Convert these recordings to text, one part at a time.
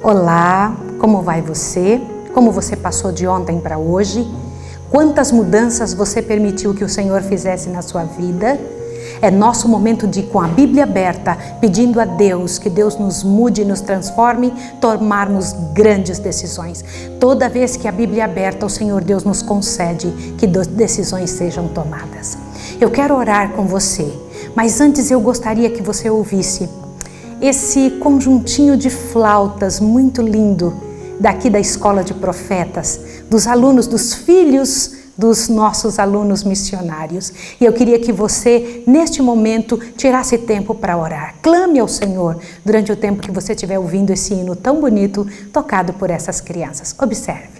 Olá, como vai você? Como você passou de ontem para hoje? Quantas mudanças você permitiu que o Senhor fizesse na sua vida? É nosso momento de, com a Bíblia aberta, pedindo a Deus que Deus nos mude, nos transforme, tomarmos grandes decisões. Toda vez que a Bíblia é aberta, o Senhor Deus nos concede que decisões sejam tomadas. Eu quero orar com você, mas antes eu gostaria que você ouvisse esse conjuntinho de flautas muito lindo daqui da Escola de Profetas, dos alunos, dos filhos dos nossos alunos missionários. E eu queria que você, neste momento, tirasse tempo para orar. Clame ao Senhor durante o tempo que você estiver ouvindo esse hino tão bonito, tocado por essas crianças. Observe.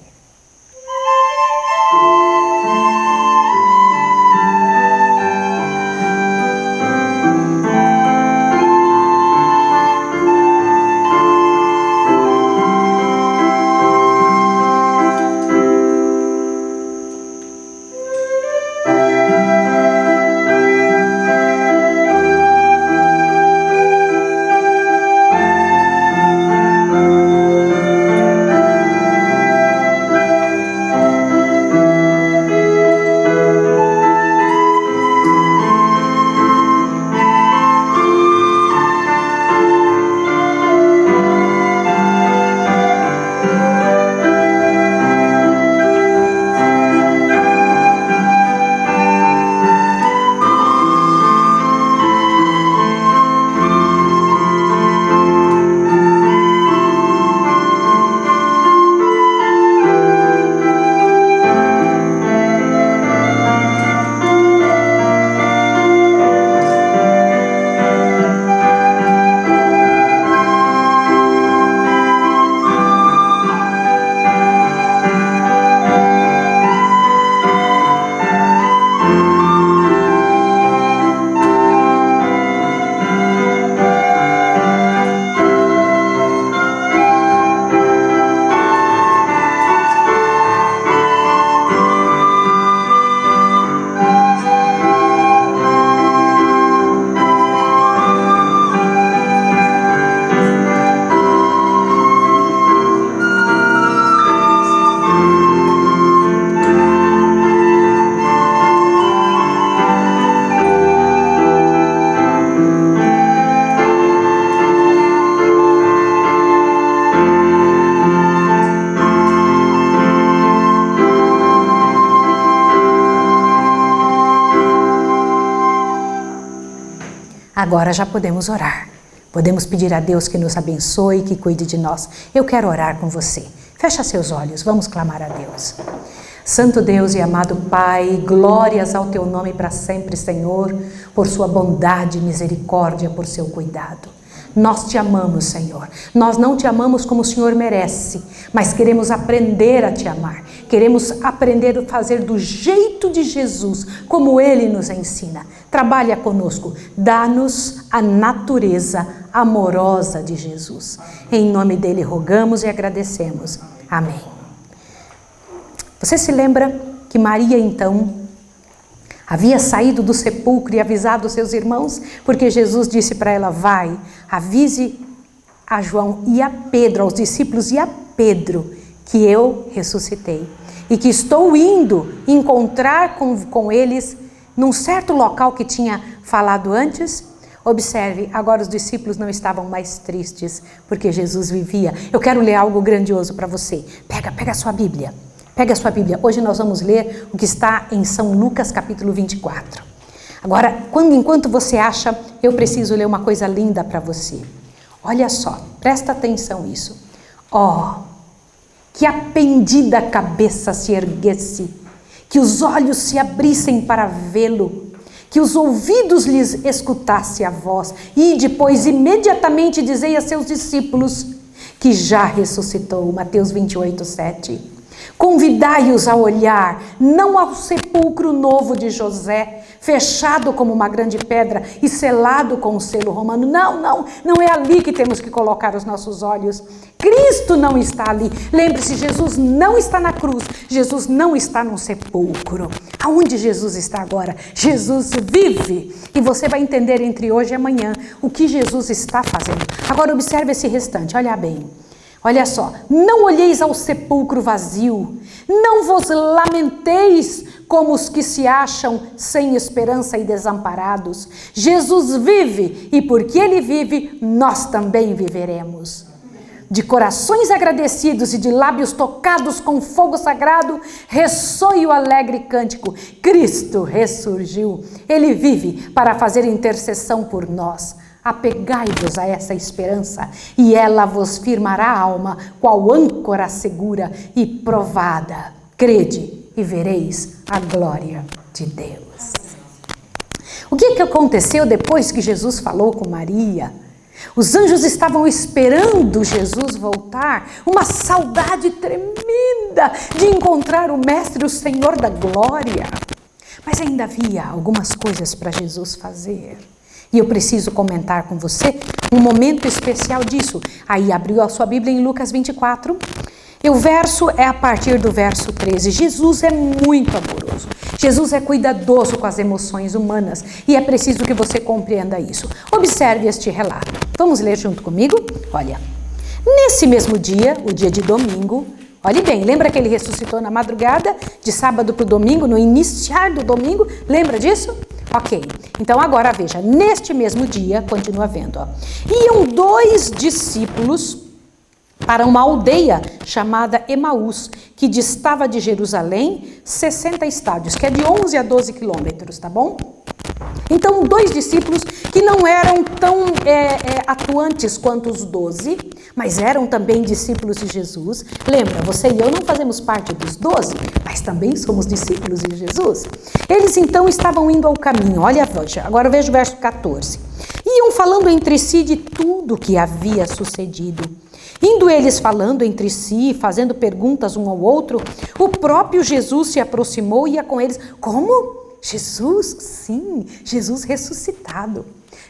Agora já podemos orar. Podemos pedir a Deus que nos abençoe, que cuide de nós. Eu quero orar com você. Fecha seus olhos, vamos clamar a Deus. Santo Deus e amado Pai, glórias ao Teu nome para sempre, Senhor, por Sua bondade e misericórdia, por Seu cuidado. Nós Te amamos, Senhor. Nós não Te amamos como o Senhor merece, mas queremos aprender a Te amar. Queremos aprender a fazer do jeito de Jesus, como Ele nos ensina. Trabalha conosco, dá-nos a natureza amorosa de Jesus. Em nome dEle rogamos e agradecemos. Amém. Você se lembra que Maria, então, havia saído do sepulcro e avisado os seus irmãos? Porque Jesus disse para ela, vai, avise a João e a Pedro, aos discípulos e a Pedro, que eu ressuscitei. E que estou indo encontrar com eles num certo local que tinha falado antes. Observe, agora os discípulos não estavam mais tristes, porque Jesus vivia. Eu quero ler algo grandioso para você. Pega a sua Bíblia. Pega a sua Bíblia. Hoje nós vamos ler o que está em São Lucas, capítulo 24. Agora, enquanto você acha, eu preciso ler uma coisa linda para você. Olha só, presta atenção nisso. Que a pendida cabeça se erguesse, que os olhos se abrissem para vê-lo, que os ouvidos lhes escutasse a voz, e depois imediatamente dizei a seus discípulos que já ressuscitou. Mateus 28, 7. Convidai-os a olhar, não ao sepulcro novo de José, fechado como uma grande pedra e selado com o selo romano. Não é ali que temos que colocar os nossos olhos. Cristo não está ali. Lembre-se, Jesus não está na cruz, Jesus não está no sepulcro. Aonde Jesus está agora? Jesus vive. E você vai entender entre hoje e amanhã o que Jesus está fazendo. Agora observe esse restante, olha bem. Olha só, não olheis ao sepulcro vazio, não vos lamenteis como os que se acham sem esperança e desamparados. Jesus vive e porque Ele vive, nós também viveremos. De corações agradecidos e de lábios tocados com fogo sagrado, ressoe o alegre cântico. Cristo ressurgiu, Ele vive para fazer intercessão por nós. Apegai-vos a essa esperança, e ela vos firmará a alma, qual âncora segura e provada. Crede e vereis a glória de Deus. O que aconteceu depois que Jesus falou com Maria? Os anjos estavam esperando Jesus voltar, uma saudade tremenda de encontrar o Mestre, o Senhor da glória. Mas ainda havia algumas coisas para Jesus fazer. E eu preciso comentar com você um momento especial disso. Aí abriu a sua Bíblia em Lucas 24. E o verso é a partir do verso 13. Jesus é muito amoroso. Jesus é cuidadoso com as emoções humanas. E é preciso que você compreenda isso. Observe este relato. Vamos ler junto comigo? Olha. Nesse mesmo dia, o dia de domingo, olhe bem, lembra que ele ressuscitou na madrugada, de sábado para o domingo, no iniciar do domingo? Lembra disso? Ok, então agora veja, neste mesmo dia, continua vendo, ó, iam 2 discípulos para uma aldeia chamada Emaús, que distava de Jerusalém 60 estádios, que é de 11 a 12 quilômetros, tá bom? Então, 2 discípulos que não eram tão atuantes quanto os 12, mas eram também discípulos de Jesus. Lembra, você e eu não fazemos parte dos 12, mas também somos discípulos de Jesus. Eles então estavam indo ao caminho. Olha, agora veja o verso 14. Iam falando entre si de tudo o que havia sucedido. Indo eles falando entre si, fazendo perguntas um ao outro, o próprio Jesus se aproximou e ia com eles. Como? Jesus? Sim, Jesus ressuscitado.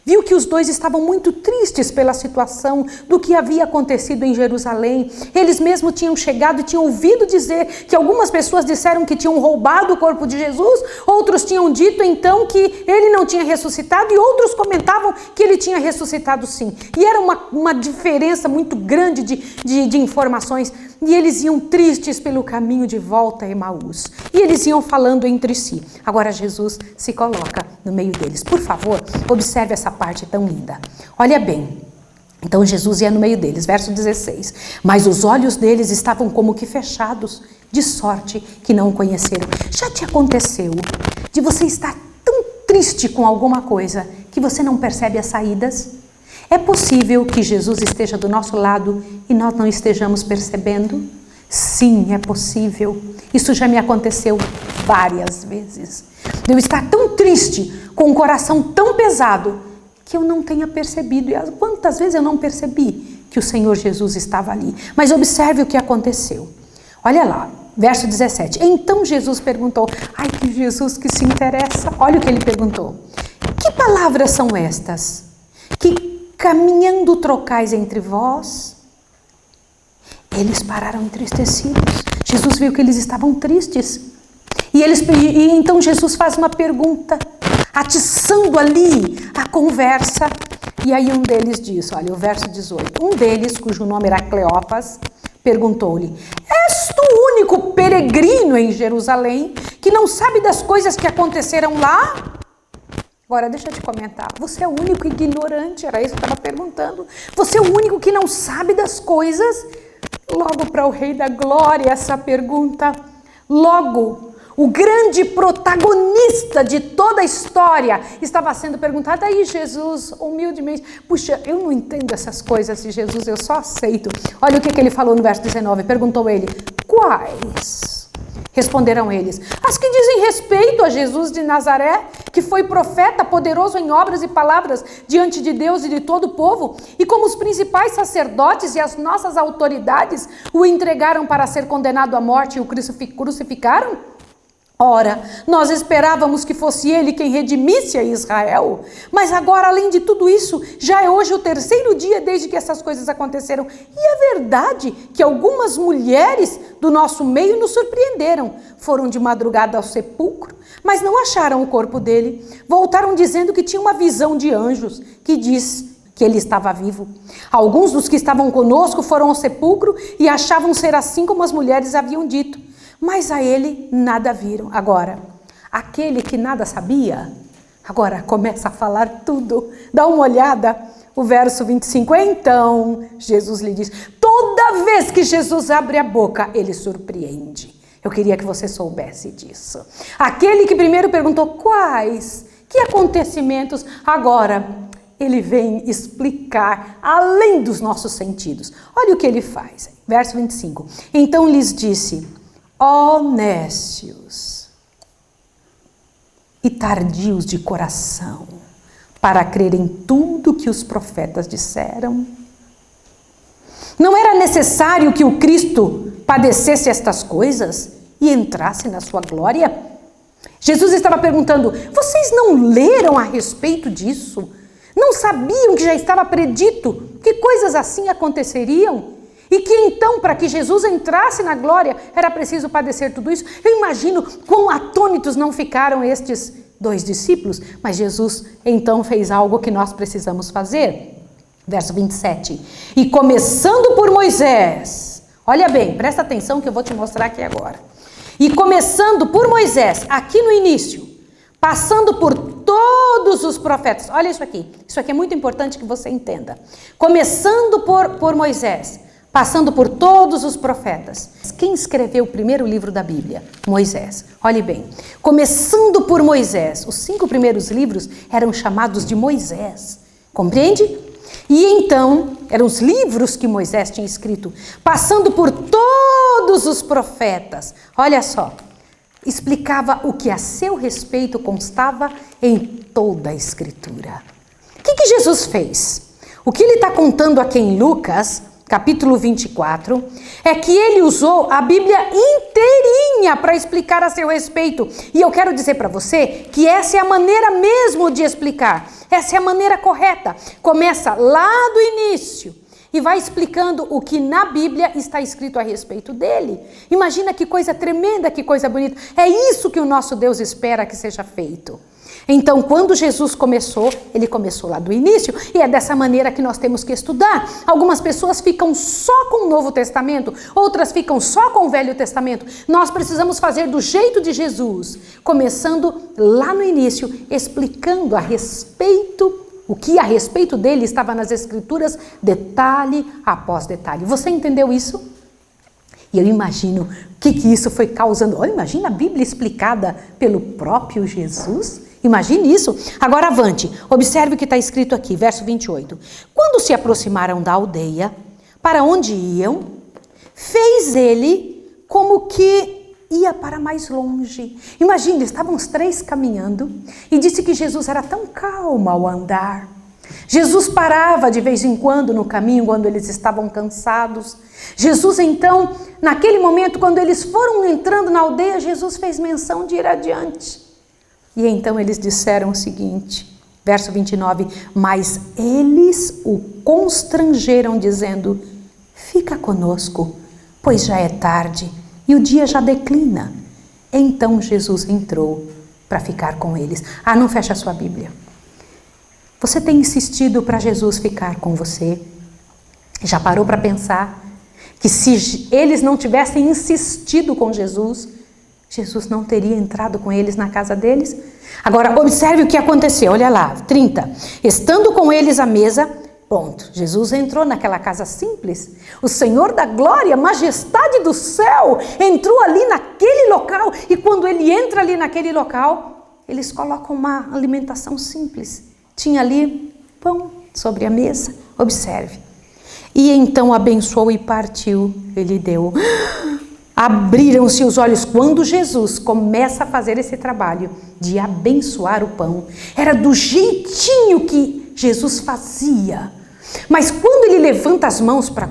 Viu que os 2 estavam muito tristes pela situação do que havia acontecido em Jerusalém. Eles mesmos tinham chegado e tinham ouvido dizer que algumas pessoas disseram que tinham roubado o corpo de Jesus, outros tinham dito então que ele não tinha ressuscitado e outros comentavam que ele tinha ressuscitado sim. E era uma diferença muito grande de informações. E eles iam tristes pelo caminho de volta a Emaús. E eles iam falando entre si. Agora Jesus se coloca no meio deles. Por favor, observe essa parte tão linda. Olha bem. Então Jesus ia no meio deles. Verso 16. Mas os olhos deles estavam como que fechados, de sorte que não o conheceram. Já te aconteceu de você estar tão triste com alguma coisa que você não percebe as saídas? É possível que Jesus esteja do nosso lado e nós não estejamos percebendo? Sim, é possível. Isso já me aconteceu várias vezes. Eu estar tão triste, com o coração tão pesado, que eu não tenha percebido. E quantas vezes eu não percebi que o Senhor Jesus estava ali? Mas observe o que aconteceu. Olha lá, verso 17. Então Jesus perguntou, ai que Jesus que se interessa. Olha o que ele perguntou. Que palavras são estas? Que caminhando trocais entre vós? Eles pararam entristecidos. Jesus viu que eles estavam tristes. E então Jesus faz uma pergunta, atiçando ali a conversa. E aí um deles diz, olha o verso 18. Um deles, cujo nome era Cleopas, perguntou-lhe, és tu o único peregrino em Jerusalém que não sabe das coisas que aconteceram lá? Agora, deixa eu te comentar. Você é o único ignorante, era isso que eu estava perguntando. Você é o único que não sabe das coisas? Logo para o Rei da Glória essa pergunta. Logo, o grande protagonista de toda a história estava sendo perguntado. Aí Jesus, humildemente, puxa, eu não entendo essas coisas de Jesus, eu só aceito. Olha o que ele falou no verso 19. Perguntou ele, quais? Responderam eles, as que dizem respeito a Jesus de Nazaré, que foi profeta, poderoso em obras e palavras diante de Deus e de todo o povo, e como os principais sacerdotes e as nossas autoridades o entregaram para ser condenado à morte e o crucificaram? Ora, nós esperávamos que fosse ele quem redimisse a Israel, mas agora, além de tudo isso, já é hoje o terceiro dia desde que essas coisas aconteceram. E é verdade que algumas mulheres do nosso meio nos surpreenderam. Foram de madrugada ao sepulcro, mas não acharam o corpo dele. Voltaram dizendo que tinha uma visão de anjos que diz que ele estava vivo. Alguns dos que estavam conosco foram ao sepulcro e achavam ser assim como as mulheres haviam dito. Mas a ele nada viram. Agora, aquele que nada sabia, agora começa a falar tudo. Dá uma olhada, o verso 25. Então, Jesus lhe diz, toda vez que Jesus abre a boca, ele surpreende. Eu queria que você soubesse disso. Aquele que primeiro perguntou quais, que acontecimentos, agora ele vem explicar além dos nossos sentidos. Olha o que ele faz. Verso 25. Então lhes disse, ó nécios e tardios de coração, para crer em tudo que os profetas disseram. Não era necessário que o Cristo padecesse estas coisas e entrasse na sua glória? Jesus estava perguntando, vocês não leram a respeito disso? Não sabiam que já estava predito que coisas assim aconteceriam? E que então, para que Jesus entrasse na glória, era preciso padecer tudo isso? Eu imagino quão atônitos não ficaram estes dois discípulos, mas Jesus então fez algo que nós precisamos fazer. Verso 27. E começando por Moisés, olha bem, presta atenção que eu vou te mostrar aqui agora. E começando por Moisés, aqui no início, passando por todos os profetas, olha isso aqui é muito importante que você entenda. Começando por Moisés, passando por todos os profetas. Quem escreveu o primeiro livro da Bíblia? Moisés. Olhe bem, começando por Moisés, os 5 primeiros livros eram chamados de Moisés, compreende? E então, eram os livros que Moisés tinha escrito, passando por todos os profetas, olha só, explicava o que a seu respeito constava em toda a Escritura. O que Jesus fez? O que ele está contando aqui em Lucas, capítulo 24, é que ele usou a Bíblia inteirinha para explicar a seu respeito. E eu quero dizer para você que essa é a maneira mesmo de explicar. Essa é a maneira correta. Começa lá do início e vai explicando o que na Bíblia está escrito a respeito dele. Imagina que coisa tremenda, que coisa bonita. É isso que o nosso Deus espera que seja feito. Então, quando Jesus começou, ele começou lá do início, e é dessa maneira que nós temos que estudar. Algumas pessoas ficam só com o Novo Testamento, outras ficam só com o Velho Testamento. Nós precisamos fazer do jeito de Jesus, começando lá no início, explicando a respeito, o que a respeito dele estava nas Escrituras, detalhe após detalhe. Você entendeu isso? E eu imagino o que isso foi causando. Olha, imagina a Bíblia explicada pelo próprio Jesus. Imagine isso. Agora avante, observe o que está escrito aqui, verso 28. Quando se aproximaram da aldeia, para onde iam, fez ele como que ia para mais longe. Imagine, estavam os 3 caminhando e disse que Jesus era tão calmo ao andar. Jesus parava de vez em quando no caminho, quando eles estavam cansados. Jesus então, naquele momento, quando eles foram entrando na aldeia, Jesus fez menção de ir adiante. E então eles disseram o seguinte, verso 29, mas eles o constrangeram dizendo, fica conosco, pois já é tarde e o dia já declina. Então Jesus entrou para ficar com eles. Não fecha a sua Bíblia. Você tem insistido para Jesus ficar com você? Já parou para pensar que se eles não tivessem insistido com Jesus, Jesus não teria entrado com eles na casa deles? Agora, observe o que aconteceu, olha lá, 30. Estando com eles à mesa, ponto, Jesus entrou naquela casa simples. O Senhor da glória, majestade do céu, entrou ali naquele local. E quando ele entra ali naquele local, eles colocam uma alimentação simples. Tinha ali pão sobre a mesa, observe. E então abençoou e partiu, ele deu. Abriram-se os olhos quando Jesus começa a fazer esse trabalho de abençoar o pão. Era do jeitinho que Jesus fazia. Mas quando ele levanta as mãos para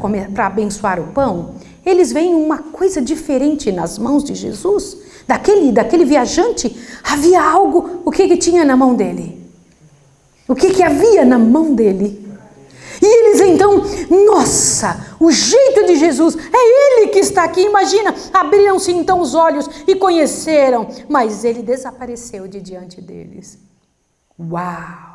abençoar o pão, eles veem uma coisa diferente nas mãos de Jesus. Daquele viajante, havia algo. O que tinha na mão dele? O que havia na mão dele? E eles então, nossa, o jeito de Jesus, é ele que está aqui, imagina, abriram-se então os olhos e conheceram, mas ele desapareceu de diante deles. Uau!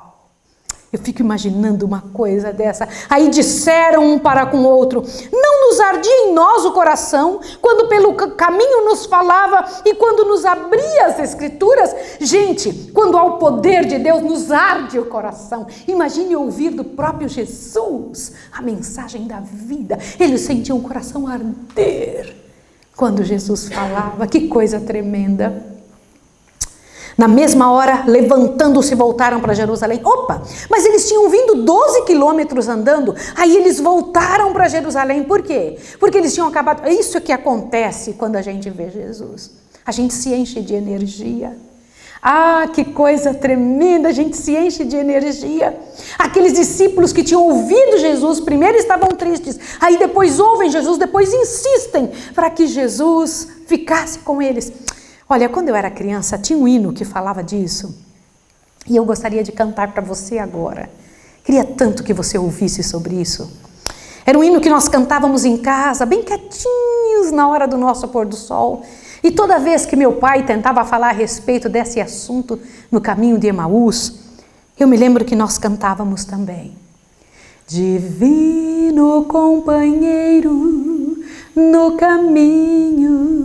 Eu fico imaginando uma coisa dessa. Aí disseram um para com o outro: não nos ardia em nós o coração, quando pelo caminho nos falava e quando nos abria as escrituras? Gente, quando há o poder de Deus, nos arde o coração. Imagine ouvir do próprio Jesus a mensagem da vida. Eles sentiam o coração arder quando Jesus falava. Que coisa tremenda. Na mesma hora, levantando-se, voltaram para Jerusalém. Opa, mas eles tinham vindo 12 quilômetros andando, aí eles voltaram para Jerusalém. Por quê? Porque eles tinham acabado... É isso que acontece quando a gente vê Jesus. A gente se enche de energia. Ah, que coisa tremenda, a gente se enche de energia. Aqueles discípulos que tinham ouvido Jesus, primeiro estavam tristes, aí depois ouvem Jesus, depois insistem para que Jesus ficasse com eles. Olha, quando eu era criança, tinha um hino que falava disso. E eu gostaria de cantar para você agora. Queria tanto que você ouvisse sobre isso. Era um hino que nós cantávamos em casa, bem quietinhos, na hora do nosso pôr do sol. E toda vez que meu pai tentava falar a respeito desse assunto no caminho de Emaús, eu me lembro que nós cantávamos também. Divino companheiro no caminho,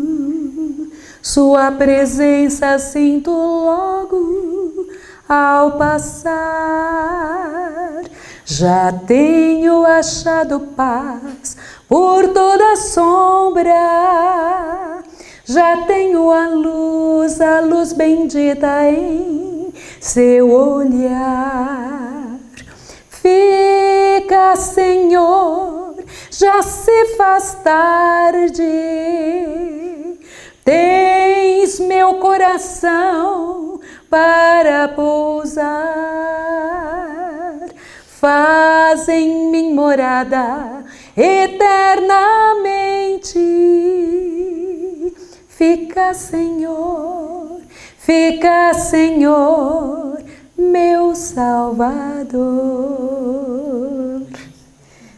sua presença sinto logo ao passar. Já tenho achado paz por toda sombra. Já tenho a luz bendita em seu olhar. Fica, Senhor, já se faz tarde. Tens meu coração para pousar, faz em mim morada eternamente. Fica, Senhor, meu Salvador.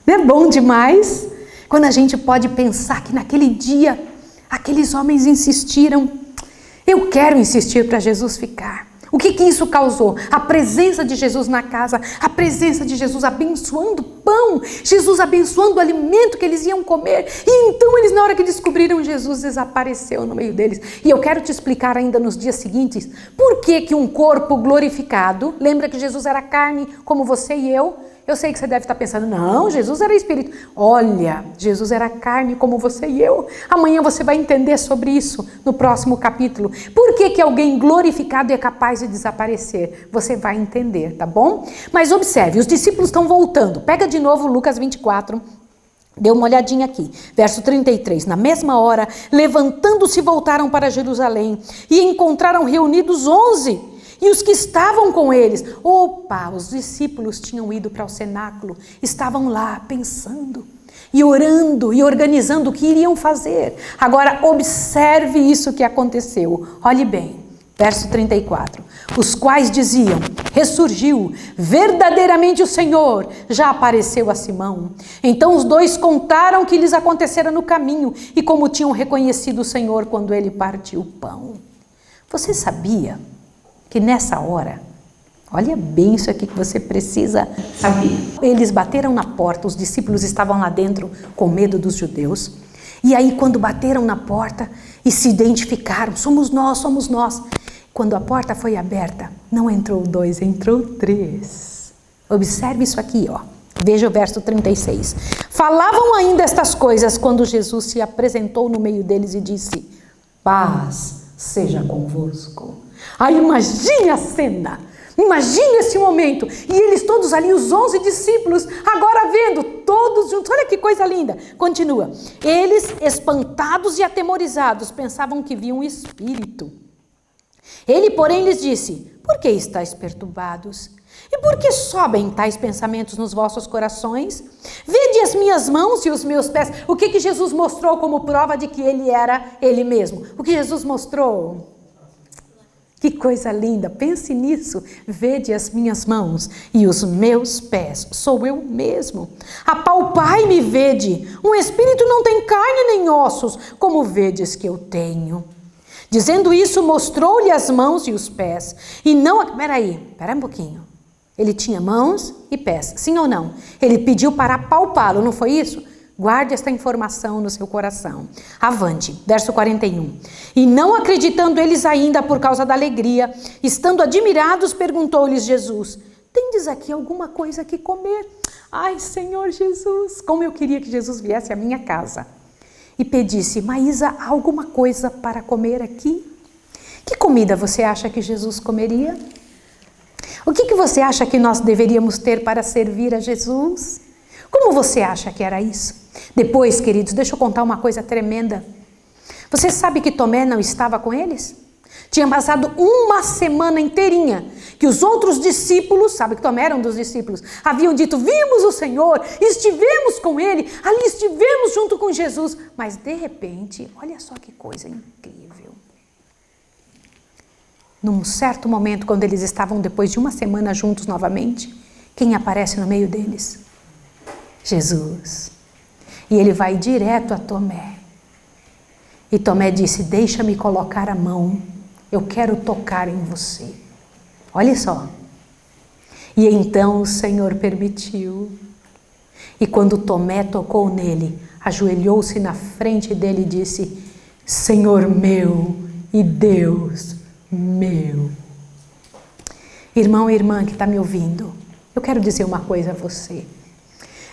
Não é bom demais quando a gente pode pensar que naquele dia aqueles homens insistiram. Eu quero insistir para Jesus ficar. O que isso causou? A presença de Jesus na casa, a presença de Jesus abençoando o pão, Jesus abençoando o alimento que eles iam comer. E então eles, na hora que descobriram Jesus, desapareceu no meio deles. E eu quero te explicar ainda nos dias seguintes, por que um corpo glorificado, lembra que Jesus era carne como você e eu sei que você deve estar pensando, não, Jesus era espírito. Olha, Jesus era carne como você e eu. Amanhã você vai entender sobre isso no próximo capítulo. Por que alguém glorificado é capaz de desaparecer? Você vai entender, tá bom? Mas observe, os discípulos estão voltando. Pega de novo Lucas 24. Dê uma olhadinha aqui, verso 33. Na mesma hora, levantando-se, voltaram para Jerusalém e encontraram reunidos 11. E os que estavam com eles, os discípulos tinham ido para o cenáculo, estavam lá pensando e orando e organizando o que iriam fazer. Agora observe isso que aconteceu, olhe bem, verso 34. Os quais diziam, ressurgiu, verdadeiramente o Senhor já apareceu a Simão. Então os dois contaram o que lhes acontecera no caminho e como tinham reconhecido o Senhor quando ele partiu o pão. Você sabia que nessa hora, olha bem isso aqui que você precisa saber. Eles bateram na porta, os discípulos estavam lá dentro com medo dos judeus. E aí quando bateram na porta e se identificaram, somos nós. Quando a porta foi aberta, não entrou 2, entrou 3. Observe isso aqui, ó. Veja o verso 36. Falavam ainda estas coisas quando Jesus se apresentou no meio deles e disse, paz seja convosco. Aí imagine a cena, Imagine esse momento. E eles todos ali, os 11 discípulos, agora vendo, todos juntos. Olha que coisa linda. Continua. Eles, espantados e atemorizados, pensavam que viam um espírito. Ele, porém, lhes disse: por que estáis perturbados? E por que sobem tais pensamentos nos vossos corações? Vede as minhas mãos e os meus pés. O que Jesus mostrou como prova de que ele era ele mesmo? O que Jesus mostrou? Que coisa linda, pense nisso. Vede as minhas mãos e os meus pés, sou eu mesmo. Apalpai-me, vede. Um espírito não tem carne nem ossos, como vedes que eu tenho. Dizendo isso, mostrou-lhe as mãos e os pés. E não... Espera um pouquinho. Ele tinha mãos e pés, sim ou não? Ele pediu para apalpá-lo, não foi isso? Guarde esta informação no seu coração. Avante, verso 41. E não acreditando eles ainda por causa da alegria, estando admirados, perguntou-lhes Jesus: tendes aqui alguma coisa que comer? Ai, Senhor Jesus, como eu queria que Jesus viesse à minha casa e pedisse: Maísa, há alguma coisa para comer aqui? Que comida você acha que Jesus comeria? O que você acha que nós deveríamos ter para servir a Jesus? Como você acha que era isso? Depois, queridos, deixa eu contar uma coisa tremenda. Você sabe que Tomé não estava com eles? Tinha passado uma semana inteirinha que os outros discípulos, sabe que Tomé era um dos discípulos, haviam dito: vimos o Senhor, estivemos com Ele, ali estivemos junto com Jesus. Mas de repente, olha só que coisa incrível. Num certo momento, quando eles estavam depois de uma semana juntos novamente, quem aparece no meio deles? Jesus. E ele vai direto a Tomé. E Tomé disse: deixa-me colocar a mão, eu quero tocar em você. Olha só. E então o Senhor permitiu. E quando Tomé tocou nele, ajoelhou-se na frente dele e disse: Senhor meu e Deus meu. Irmão e irmã que está me ouvindo, eu quero dizer uma coisa a você.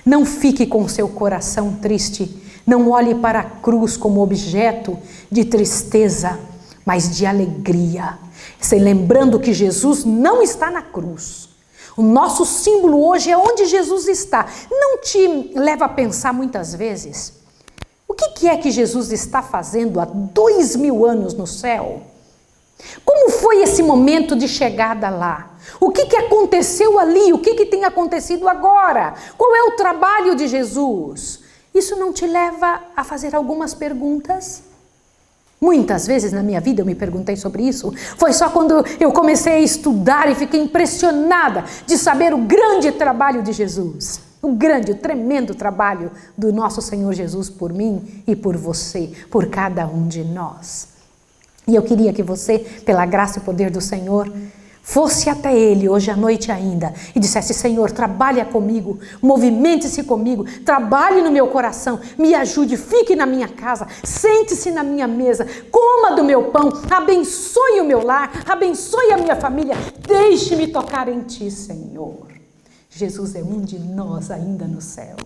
Não fique com seu coração triste, não olhe para a cruz como objeto de tristeza, mas de alegria, se lembrando que Jesus não está na cruz. O nosso símbolo hoje é onde Jesus está. Não te leva a pensar muitas vezes, o que é que Jesus está fazendo há 2000 anos no céu? Como foi esse momento de chegada lá? O que aconteceu ali? O que tem acontecido agora? Qual é o trabalho de Jesus? Isso não te leva a fazer algumas perguntas? Muitas vezes na minha vida eu me perguntei sobre isso. Foi só quando eu comecei a estudar e fiquei impressionada de saber o grande trabalho de Jesus. O grande, o tremendo trabalho do nosso Senhor Jesus por mim e por você, por cada um de nós. E eu queria que você, pela graça e poder do Senhor, fosse até Ele hoje à noite ainda e dissesse: Senhor, trabalha comigo, movimente-se comigo, trabalhe no meu coração, me ajude, fique na minha casa, sente-se na minha mesa, coma do meu pão, abençoe o meu lar, abençoe a minha família, deixe-me tocar em Ti, Senhor. Jesus é um de nós ainda no céu.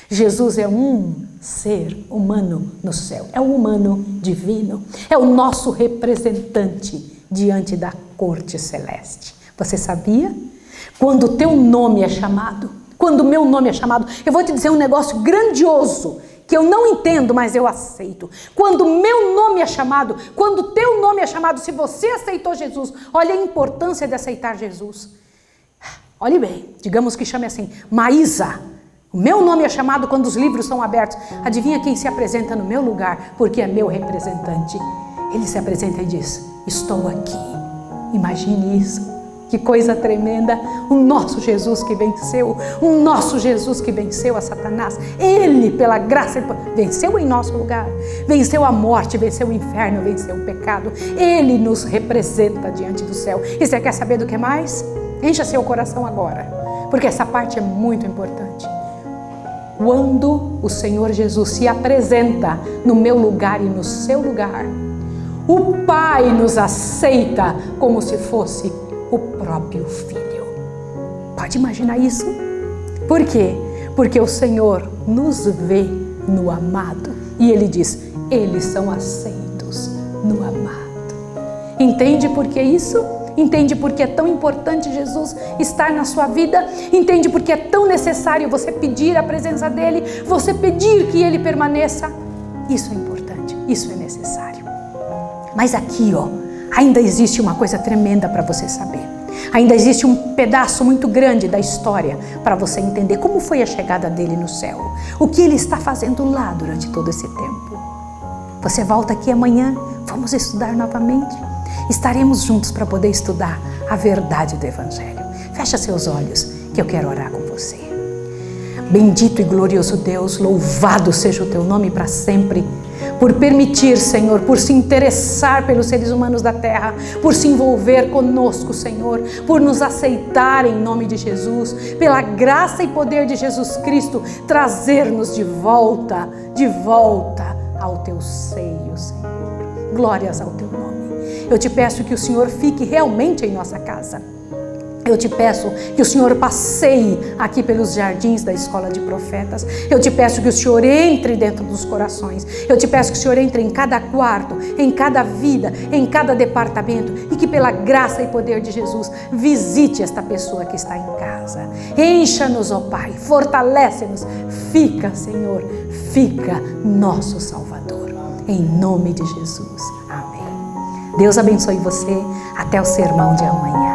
Jesus é um ser humano no céu, é um humano divino, é o nosso representante diante da corte celeste. Você sabia? Quando o teu nome é chamado, quando o meu nome é chamado, eu vou te dizer um negócio grandioso, que eu não entendo, mas eu aceito. Quando o meu nome é chamado, quando o teu nome é chamado, se você aceitou Jesus, olha a importância de aceitar Jesus. Olhe bem, digamos que chame assim, Maísa. O meu nome é chamado quando os livros são abertos. Adivinha quem se apresenta no meu lugar, porque é meu representante? Ele se apresenta e diz: estou aqui. Imagine isso. Que coisa tremenda. O nosso Jesus que venceu. O nosso Jesus que venceu a Satanás. Ele, pela graça, venceu em nosso lugar. Venceu a morte, venceu o inferno, venceu o pecado. Ele nos representa diante do céu. E você quer saber do que mais? Encha seu coração agora, porque essa parte é muito importante. Quando o Senhor Jesus se apresenta no meu lugar e no seu lugar, o Pai nos aceita como se fosse o próprio Filho. Pode imaginar isso? Por quê? Porque o Senhor nos vê no amado. E Ele diz: eles são aceitos no amado. Entende por que isso? Entende porque é tão importante Jesus estar na sua vida? Entende porque é tão necessário você pedir a presença dEle, você pedir que Ele permaneça? Isso é importante, isso é necessário. Mas aqui, ainda existe uma coisa tremenda para você saber. Ainda existe um pedaço muito grande da história para você entender como foi a chegada dele no céu. O que ele está fazendo lá durante todo esse tempo. Você volta aqui amanhã, vamos estudar novamente. Estaremos juntos para poder estudar a verdade do Evangelho. Fecha seus olhos que eu quero orar com você. Bendito e glorioso Deus, louvado seja o teu nome para sempre, por permitir, Senhor, por se interessar pelos seres humanos da terra, por se envolver conosco, Senhor, por nos aceitar em nome de Jesus, pela graça e poder de Jesus Cristo, trazer-nos de volta ao teu seio, Senhor. Glórias ao teu nome. Eu te peço que o Senhor fique realmente em nossa casa. Eu te peço que o Senhor passeie aqui pelos jardins da Escola de Profetas. Eu te peço que o Senhor entre dentro dos corações. Eu te peço que o Senhor entre em cada quarto, em cada vida, em cada departamento e que pela graça e poder de Jesus visite esta pessoa que está em casa. Encha-nos, ó Pai, fortalece-nos. Fica, Senhor, fica nosso Salvador. Em nome de Jesus. Amém. Deus abençoe você. Até o sermão de amanhã.